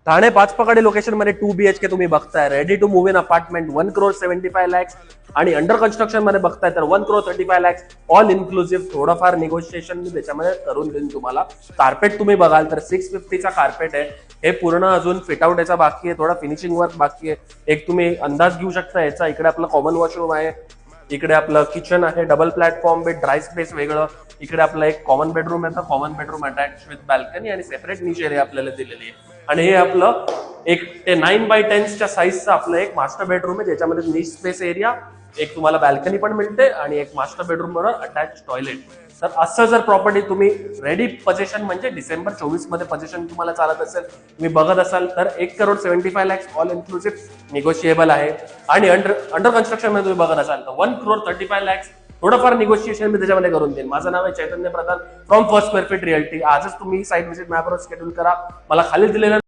Thane पाचपकाडी location मध्ये 2 BHK तुम्ही बघताय, ready to move in apartment 1,75,00,000 आणि अंडर कन्स्ट्रक्शन मध्ये बघताय तर 1,35,00,000 ऑल इन्क्लुसिव्ह. थोडंफार निगोशिएशन मी त्याच्यामध्ये करून देईन तुम्हाला. कार्पेट तुम्ही बघाल तर 650चा कार्पेट आहे. हे पूर्ण अजून फिट आउट याचा बाकी आहे, थोडा फिनिशिंग वर्क बाकी आहे. एक तुम्ही अंदाज घेऊ शकता याचा. इकडे आपलं कॉमन वॉशरूम आहे, इकडे आपलं किचन आहे, double platform with dry space वेगळं. इकडे आपलं एक कॉमन बेडरूम आहे, common bedroom attach with balcony आणि सेपरेट निच एरिया आपल्याला दिलेली आहे. आणि हे आपलं एक ते 9x10च्या साईजचं आपलं एक मास्टर बेडरूम आहे, ज्याच्यामध्ये निच स्पेस एरिया, एक तुम्हाला बॅल्कनी पण मिळते आणि एक मास्टर बेडरूम बरोबर अटॅच टॉयलेट. तर असं जर प्रॉपर्टी तुम्ही रेडी पोझिशन म्हणजे डिसेंबर 24 मध्ये पोझिशन तुम्हाला चालत असेल, तुम्ही बघत असाल तर 1,75,00,000 ऑल इन्क्लुसिव्ह निगोशिएबल आहे. आणि अंडर कन्स्ट्रक्शन मध्ये तुम्ही बघत असाल तर 1,35,00,000 थोडंफार निगोशिएशन मी त्याच्यामध्ये करून देईन. माझं नाव आहे Chaitanya Pradhan from first square feet realty. आजच तुम्ही साईट व्हिजिट मॅपवर शेड्यूल करा. मला खाली दिलेल्या